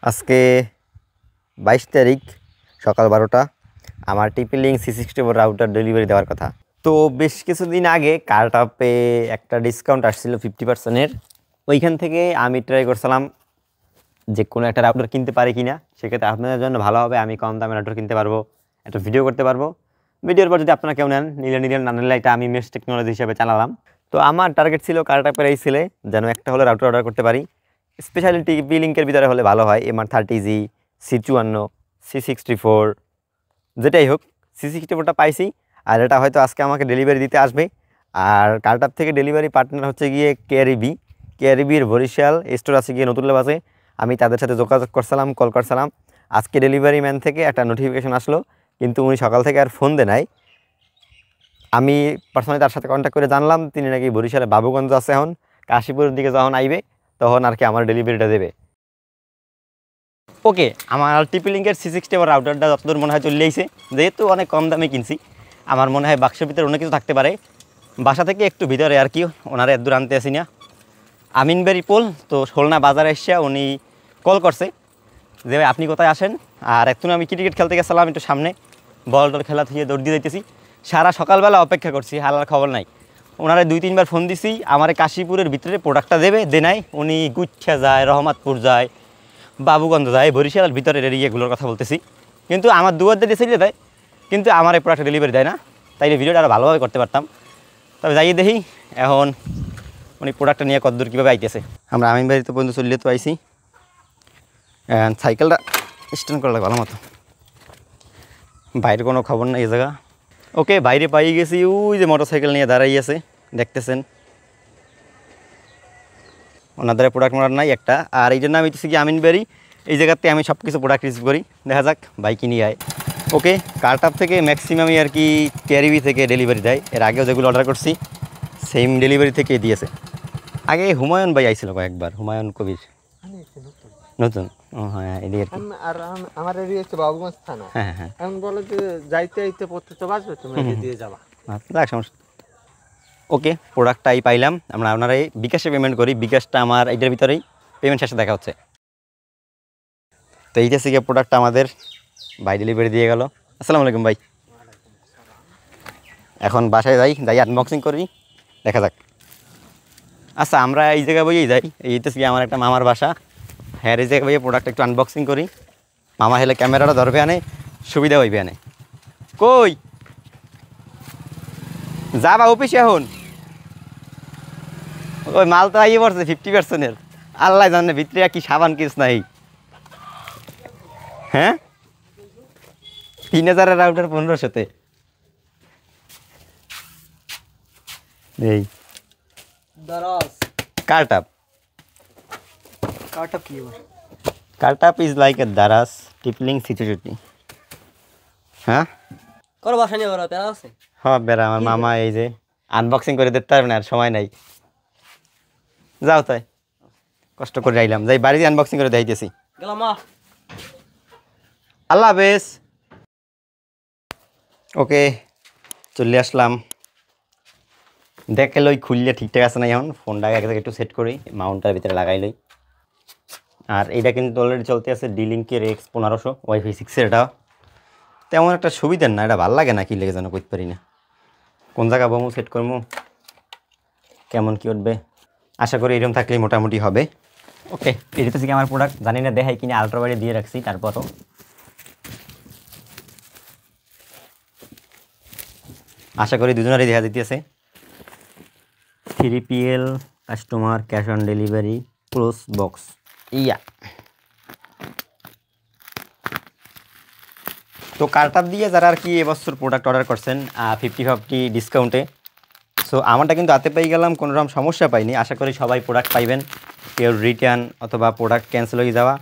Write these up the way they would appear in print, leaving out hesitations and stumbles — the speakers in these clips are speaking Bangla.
আজকে 22 তারিখ সকাল 12টা আমার টিপি-লিংক C64 রাউটার ডেলিভারি দেওয়ার কথা। তো বেশ কিছুদিন আগে কার্টআপে একটা ডিসকাউন্ট আসছিল 50%-এর। ওইখান থেকে আমি ট্রাই করছিলাম যে কোনো একটা রাউটার কিনতে পারি কিনা। সেক্ষেত্রে আপনাদের জন্য ভালো হবে, আমি কম দামে রাউটার কিনতে পারবো, একটা ভিডিও করতে পারবো। ভিডিওর পর যদি আপনারা কেউ নেন, নিলেন, না নিলে এটা আমি মেশ টেকনোলজি হিসেবে চালালাম। তো আমার টার্গেট ছিল কার্টআপের এই সেলে যেন একটা হলে রাউটার অর্ডার করতে পারি। স্পেশালি টিপি-লিংকের ভিতরে হলে ভালো হয়, MR30G, C54, C64, যেটাই হোক। C64টা পাইছি, আর এটা হয়তো আজকে আমাকে ডেলিভারি দিতে আসবে। আর কার্টআপ থেকে ডেলিভারি পার্টনার হচ্ছে গিয়ে কেআরবির বরিশাল স্টোর আছে গিয়ে নতুন বাসে। আমি তাদের সাথে যোগাযোগ করছিলাম, কল করছিলাম। আজকে ডেলিভারি ম্যান থেকে একটা নোটিফিকেশন আসলো, কিন্তু উনি সকাল থেকে আর ফোন দেয় নাই। আমি পার্সোনালি তার সাথে কন্ট্যাক্ট করে জানলাম তিনি নাকি বরিশালে বাবুগঞ্জ আছে, এখন কাশীপুরের দিকে যখন আইবে তখন আর কি আমার ডেলিভারিটা দেবে। ওকে, আমার টিপি-লিংকের C64 রাউটারটা যতদূর মনে হয় চলে এসেছে। যেহেতু অনেক কম দামে কিনছি, আমার মনে হয় বাক্সের ভিতরে অন্য কিছু থাকতে পারে। বাসা থেকে একটু ভিতরে আর কি, ওনারা এত দূর আনতে আসি না। আমিনবাড়ি পোল তো খুলনা বাজারে এসে উনি কল করছে যে ভাই আপনি কোথায় আসেন। আর একটু আমি ক্রিকেট খেলতে গেছিলাম একটু সামনে, বল টল খেলা থেকে দৌড় দিয়ে যাইতেছি। সারা সকালবেলা অপেক্ষা করছি, হালার খবর নাই। ওনারা 2-3 বার ফোন দিছি, আমার কাশীপুরের ভিতরে প্রোডাক্টটা দেবে, দে নাই। উনি গুচ্ছা যায়, রহমতপুর যায়, বাবুগঞ্জ যায়, বরিশালের ভিতরের এরিয়াগুলোর কথা বলতেছি। কিন্তু আমার দুয়ার দিয়ে দিয়েছে দেয়, কিন্তু আমার এই প্রোডাক্টটা ডেলিভারি দেয় না। তাইলে ভিডিওটা আরও ভালোভাবে করতে পারতাম। তবে যাই দেখি এখন উনি প্রোডাক্টটা নিয়ে কতদূর কীভাবে আইতেছে। আমরা আমিনবাড়িতে পর্যন্ত চললে তো আইসি। সাইকেলটা স্ট্যান্ড করা ভালো মতো, বাইরে কোনো খবর নাই এই জায়গা। ওকে, বাইরে পাই গেছি, ওই যে মোটর সাইকেল নিয়ে দাঁড়াই আছে দেখতেছেন। ওনাদের প্রোডাক্ট মোডার নাই একটা। আর এই জন্য আমি কি আমিনবাড়ি এই জায়গাতে আমি সব কিছু প্রোডাক্ট রিসিভ করি। দেখা যাক বাইক নিয়ে আয়। ওকে, কার্টআপ থেকে ম্যাক্সিমামই আর কি কেআরবি থেকে ডেলিভারি দেয়। এর আগেও যেগুলো অর্ডার করছি সেম ডেলিভারি থেকে দিয়েছে। আগে হুমায়ুন ভাই আইছিল কয়েকবার, হুমায়ুন কবির নতুন। ও হ্যাঁ, এদিকে আর আমার এরিয়া হচ্ছে বাবুগঞ্জ থানা। হ্যাঁ হ্যাঁ, এখন বলো যে যাইতে আইতে পড়তে তো বাঁচবে, তুমি দিয়ে যাবা। আচ্ছা সমস্যা। ওকে, প্রোডাক্টটাই পাইলাম। আমরা আপনারাই বিকাশে পেমেন্ট করি, বিকাশটা আমার এইটার ভিতরেই পেমেন্ট শেষে দেখা হচ্ছে। তো এইটা থেকে প্রোডাক্টটা আমাদের ভাই ডেলিভারি দিয়ে গেল। আসসালামু আলাইকুম ভাই। এখন বাসায় যাই আনবক্সিং করি, দেখা যাক। আচ্ছা, আমরা এই জায়গায় বইয়েই যাই। এইটা থেকে আমার একটা মামার বাসা। হ্যাঁ, এই জায়গায় বইয়ে প্রোডাক্ট একটু আনবক্সিং করি। মামা হেলে ক্যামেরাটা ধরবে আনে, সুবিধা হইবে আনে। কই যাবা অফিসে এখন? ওই মাল তো আইয়ে পড়ছে 50%-এর। আল্লাহ জানে ভিতরে কি সাবান কিস নাই। হ্যাঁ, 3000-এর রাউটার 1500-তে। এই কার্টআপ কি কার্টআপ ইজ লাইক এ দারাস টিপি-লিংক সিচুয়েশন। হ্যাঁ করো বাসা নিয়ে বড় প্যারা আছে। হ্যাঁ বেড়া, আমার মামা এই যে আনবক্সিং করে দিতে পারবে না, আর সময় নাই। যাও তাই কষ্ট করে আইলাম, যাই বাড়িতে আনবক্সিং করে দেখাইতেছি। গেলাম। আল্লাহ হাফেজ। ওকে, চলে আসলাম। দেখে লই খুললে ঠিকঠাক আছে না। এখন ফোনটাকে একটু সেট করি, মাউন্টটার ভিতরে লাগাই লই। আর এইটা কিন্তু অলরেডি চলতে আছে ডি-লিংকের X1500 ওয়াইফাই 6-এর। এটা তেমন একটা সুবিধার না, এটা ভালো লাগে না, কি লেগে যেন করতে পারি না। কোন জায়গা বমু সেট করবো, কেমন কী উঠবে, আশা করি এরকম থাকলেই মোটামুটি হবে। ওকে, এটা থেকে আমার প্রোডাক্ট জানি না দেখাই কিনে আলট্রা বাইরে দিয়ে রাখছি। তারপরও আশা করি দুজনেরই দেখা দিতেছে। 3PL customer cash on delivery close box. Yeah তো কার্টআপ দিয়ে যারা আর কি এবছর প্রোডাক্ট অর্ডার করছেন 50-50 ডিসকাউন্টে, সো আমারটা কিন্তু হাতে পেয়ে গেলাম, কোনো রকম সমস্যা পাইনি। আশা করি সবাই প্রোডাক্ট পাইবেন। কেউ রিটার্ন অথবা প্রোডাক্ট ক্যান্সেল হয়ে যাওয়া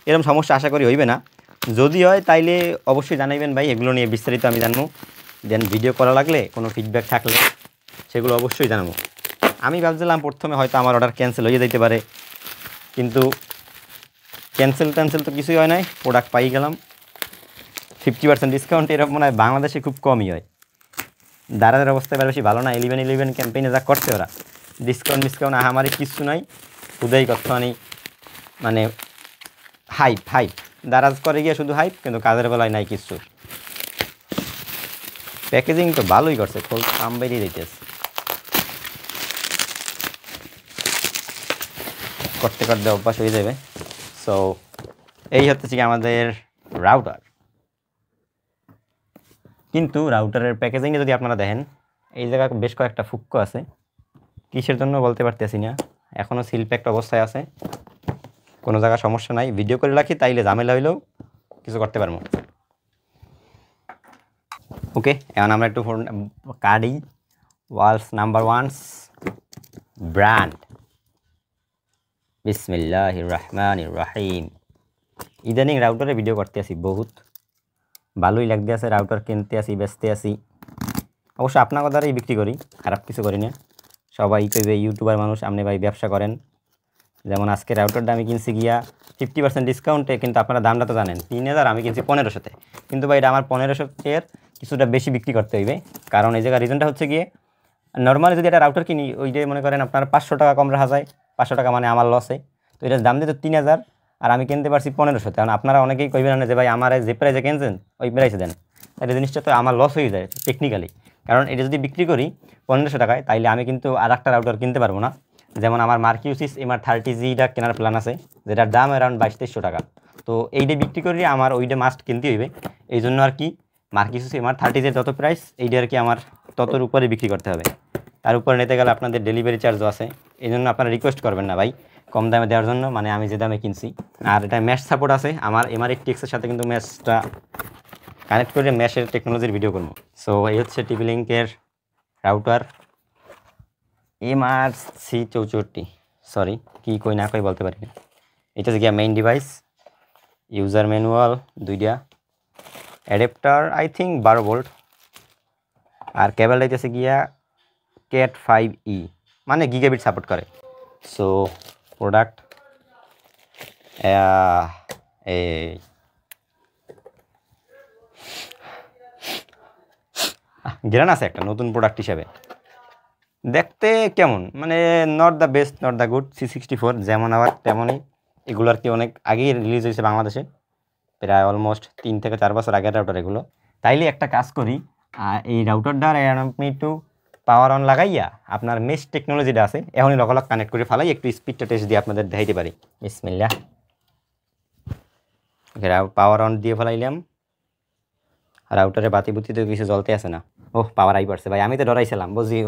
এরকম সমস্যা আশা করি হইবে না। যদি হয় তাইলে অবশ্যই জানাইবেন ভাই, এগুলো নিয়ে বিস্তারিত আমি জানবো। দেন ভিডিও করা লাগলে কোনো ফিডব্যাক থাকলে সেগুলো অবশ্যই জানাবো। আমি ভাবছিলাম প্রথমে হয়তো আমার অর্ডার ক্যান্সেল হয়ে যেতে পারে, কিন্তু ক্যান্সেল তো কিছুই হয় নাই, প্রোডাক্ট পাই গেলাম। 50% ডিসকাউন্ট এরকম মনে হয় বাংলাদেশে খুব কমই হয়। দারাদের অবস্থা এবার বেশি ভালো না। 11-11 ক্যাম্পেইনে যা করছে ওরা, ডিসকাউন্ট আহামারি কিচ্ছু নাই, খুদাই কতখানি মানে হাইপ হাইপ দারাজ করে গিয়ে শুধু হাইপ, কিন্তু কাজের বেলায় নাই কিছু। প্যাকেজিং তো ভালোই করছে, খোল আম বেরিয়ে দিতেছে, করতে করতে অভ্যাস হয়ে যাবে। সো এই হচ্ছে কি আমাদের রাউটার। কিন্তু রাউটারের প্যাকেজিংয়ে যদি আপনারা দেখেন, এই জায়গায় বেশ কয়েকটা ফুক্কো আছে, কিসের জন্য বলতে পারতেছি না, এখনও সিল প্যাকড অবস্থায় আছে। কোনো জায়গা সমস্যা নাই, ভিডিও করে রাখি, তাইলে ঝামেলা হইলেও কিছু করতে পারবো। ওকে, এখন আমরা একটু ফোন কার্ডই ওয়ার্ল্ডস নাম্বার 1 ব্র্যান্ড বিসমিল্লাহির রহমানির রহিম। ইদানিং রাউটারে ভিডিও করতে আসি, বহুত ভালোই লাগতে আছে, রাউটার কিনতে আসি, বেচতে আসি। অবশ্য আপনার কথারই বিক্রি করি, খারাপ কিছু করি না। সবাই কইবে ইউটিউবার মানুষ, আপনি ভাই ব্যবসা করেন। যেমন আজকে রাউটারটা আমি কিনছি গিয়া 50% ডিসকাউন্টে, কিন্তু আপনারা দামটা তো জানেন 3000, আমি কিনছি 1500-তে। কিন্তু ভাই এটা আমার 1500-এর কিছুটা বেশি বিক্রি করতে হইবে, কারণ এই জায়গার রিজনটা হচ্ছে গিয়ে, নর্মালি যদি একটা রাউটার কিনি, ওই যে মনে করেন আপনার 500 টাকা কম রাখা যায়, 500 টাকা মানে আমার লসে। তো এটার দাম দিতে 3000, আর আমি কিনতে পারছি 1500-তে। কারণ আপনারা অনেকেই কইবেন না যে ভাই আমার যে প্রাইসে কিনছেন ওই প্রাইসে দেন, তাহলে জিনিসটা তো আমার লস হয়ে যায় টেকনিক্যালি। কারণ এটা যদি বিক্রি করি 1500 টাকায়, তাইলে আমি কিন্তু আর একটা রাউটার কিনতে পারবো না। যেমন আমার মার্কিউসিস MR30Gটা কেনার প্ল্যান আছে, যেটার দাম অ্যারাউন্ড 2200 টাকা। তো এইটা বিক্রি করি, আমার ওইটা মাস্ট কিনতে হইবে। এই জন্য আর কি মার্কিউসিস MR30Gর যত প্রাইস, এইটা আর কি আমার ততর উপরে বিক্রি করতে হবে। তার উপরে নিতে গেলে আপনাদের ডেলিভারি চার্জও আছে। এই জন্য আপনারা রিকোয়েস্ট করবেন না ভাই কম দামে দেওয়ার জন্য, মানে আমি যে দামে কিনছি। আর এটা ম্যাশ সাপোর্ট আছে আমার MR80X-এর সাথে, কিন্তু ম্যাশটা কানেক্ট করে ম্যাশের টেকনোলজির ভিডিও করবো। সো এই হচ্ছে টিপি লিঙ্কের রাউটার MRC64, সরি কি কই না কই বলতে পারি না। এটা হচ্ছে গিয়া মেইন ডিভাইস, ইউজার ম্যানুয়াল দুইটা, অ্যাডাপ্টার আই থিঙ্ক 12 ভোল্ট, আর কেবল দিতেছে গিয়া Cat 5e, মানে গিগাবিট সাপোর্ট করে। সো প্রোডাক্ট এই গ্রান আছে একটা নতুন প্রোডাক্ট হিসাবে। দেখতে কেমন, মানে not the best, not the good. C64 যেমন আবার তেমনই, এগুলো আর কি অনেক আগেই রিলিজ হয়েছে বাংলাদেশে, প্রায় অলমোস্ট 3 থেকে 4 বছর আগের রাউটার এগুলো। তাইলে একটা কাজ করি, এই রাউটারটার আপনি একটু পাওয়ার অন লাগাইয়া আপনার মেশ টেকনোলজিটা আছে এখনই লগালগ কানেক্ট করে ফেলাই, একটু স্পিডটা টেস্ট দিয়ে আপনাদের দেখাইতে পারি। বিসমিল্লাহ, পাওয়ার অন দিয়ে ফেলাইলাম। রাউটারে বাতি বুতিতে কিছু জ্বলতে আসে না। ওহ, পাওয়ার আই পড়ছে ভাই, আমি তো ডরাইছিলাম, বুঝি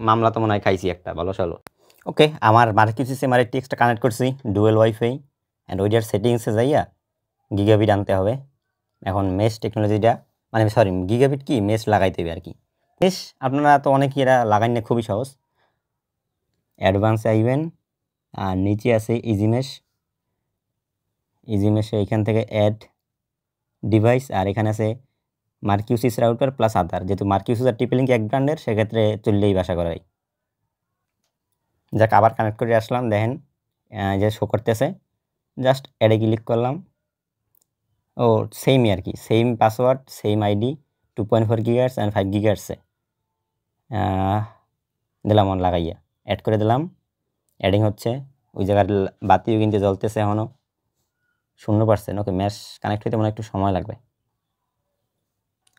মামলা তো মনে হয় খাইছি একটা, ভালো চলো। ওকে, আমার মার্কিউসিস MR80X-টা কানেক্ট করছি ডুয়েল ওয়াইফাই, অ্যান্ড ওইটার সেটিংসে যাইয়া গিগাবিট আনতে হবে। এখন মেশ টেকনোলজিটা, মানে সরি গিগাবিট কি মেশ লাগাইতে হবে আর কি। মেশ আপনারা তো অনেকেই এরা লাগাই না, খুবই সহজ। অ্যাডভান্সে আইবেন, আর নিচে আছে ইজি মেশ। ইজি মেশে এখান থেকে অ্যাড ডিভাইস, আর এখানে আছে মার্কিউসিস রাউটার প্লাস আদার। যেহেতু মার্কিউসিস আর টিপি লিঙ্ক এক ব্র্যান্ডের, সেক্ষেত্রে চললেই বাসা করাই। যাক, আবার কানেক্ট করে আসলাম, দেখেন যে শো করতেছে, জাস্ট অ্যাডে ক্লিক করলাম। ও সেমই আর কি, same password, same ID, 2.4 GHz and 5 GHz-এ দিলাম অন লাগাইয়া, অ্যাড করে দিলাম। অ্যাডিং হচ্ছে, ওই জায়গার বাতিও কিন্তু জ্বলতেছে এখনও 0%। ওকে, ম্যাশ কানেক্ট হইতে মনে একটু সময় লাগবে।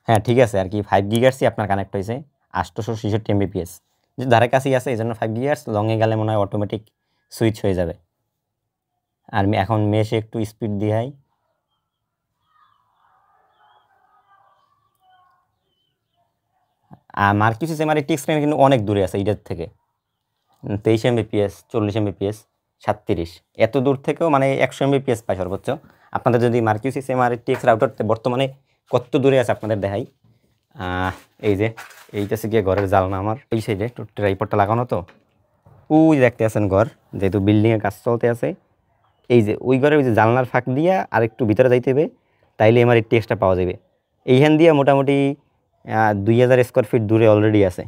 হ্যাঁ ঠিক আছে আর কি, 5 GHz-ই আপনার কানেক্ট হয়েছে, 866 Mbps, যে ধারে কাছেই আছে, এই জন্য 5 GHz। লংয়ে গেলে মনে হয় অটোমেটিক সুইচ হয়ে যাবে। আর এখন মেশে একটু স্পিড দিই, আর মার্কিউসিস MR80X কিন্তু অনেক দূরে আছে এইটার থেকে, 23 Mbps, 40 Mbps, 37, এত দূর থেকেও মানে 100 Mbps পায় সর্বোচ্চ। আপনাদের যদি মার্কিউসিস MR80X রাউটার বর্তমানে কত দূরে আছে আপনাদের দেখাই। এই যে এইটা হচ্ছে গিয়ে ঘরের জালনা, আমার এই সাইডে ট্রাইপডটা লাগানো, তো ওই দেখতে আছেন ঘর, যেহেতু বিল্ডিংয়ের কাজ চলতে আছে, এই যে ওই ঘরে ওই যে জানলার ফাঁক দিয়া আর একটু ভিতরে যাইতে হবে, তাইলে MR80X-টা পাওয়া যাবে। এইখান দিয়ে মোটামুটি 2000 স্কোয়ার ফিট দূরে অলরেডি আছে।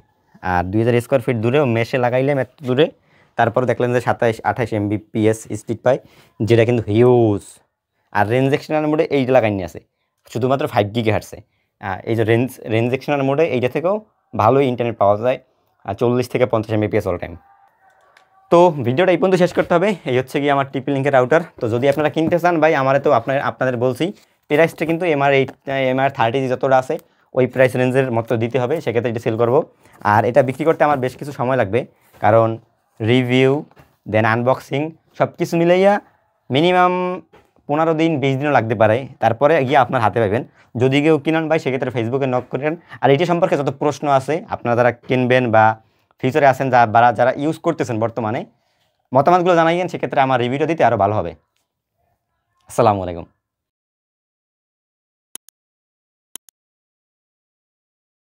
আর 2000 স্কোয়ার ফিট দূরেও মেশে লাগাইলাম এত দূরে, তারপর দেখলেন যে 27-28 Mbps স্পিড পায়, যেটা কিন্তু হিউজ। আর রেঞ্জ এক্সটেন্ডার মোডে এইটা লাগাইনি আছে শুধুমাত্র 5 GHz-এ। এই যে রেঞ্জ এক্সটেন্ডার মোডে এইটা থেকেও ভালোই ইন্টারনেট পাওয়া যায়, 40 থেকে 50 Mbps অল টাইম। তো ভিডিওটা এই পর্যন্ত শেষ করতে হবে। এই হচ্ছে কি আমার টিপি লিঙ্কের রাউটার। তো যদি আপনারা কিনতে চান ভাই, আমারে তো আপনাদের বলছি প্রাইসটা কিন্তু MR 30 যতটা আছে ওই প্রাইস রেঞ্জের মতো দিতে হবে, সেক্ষেত্রে এটা সেল করব। আর এটা বিক্রি করতে আমার বেশ কিছু সময় লাগবে, কারণ রিভিউ দেন আনবক্সিং সব কিছু মিলাইয়া মিনিমাম 15 দিন 20 দিনও লাগতে পারে, তারপরে গিয়ে আপনার হাতে পাবেন। যদি কেউ কিনেন ভাই সেক্ষেত্রে ফেসবুকে নক করেন। আর এটি সম্পর্কে যত প্রশ্ন আছে আপনারা যারা কিনবেন বা ফিউচারে আছেন যারা ইউজ করতেছেন বর্তমানে, মতামতগুলো জানাইয়েন, সেক্ষেত্রে আমার রিভিউটা দিতে আরও ভালো হবে। আসসালামু আলাইকুম।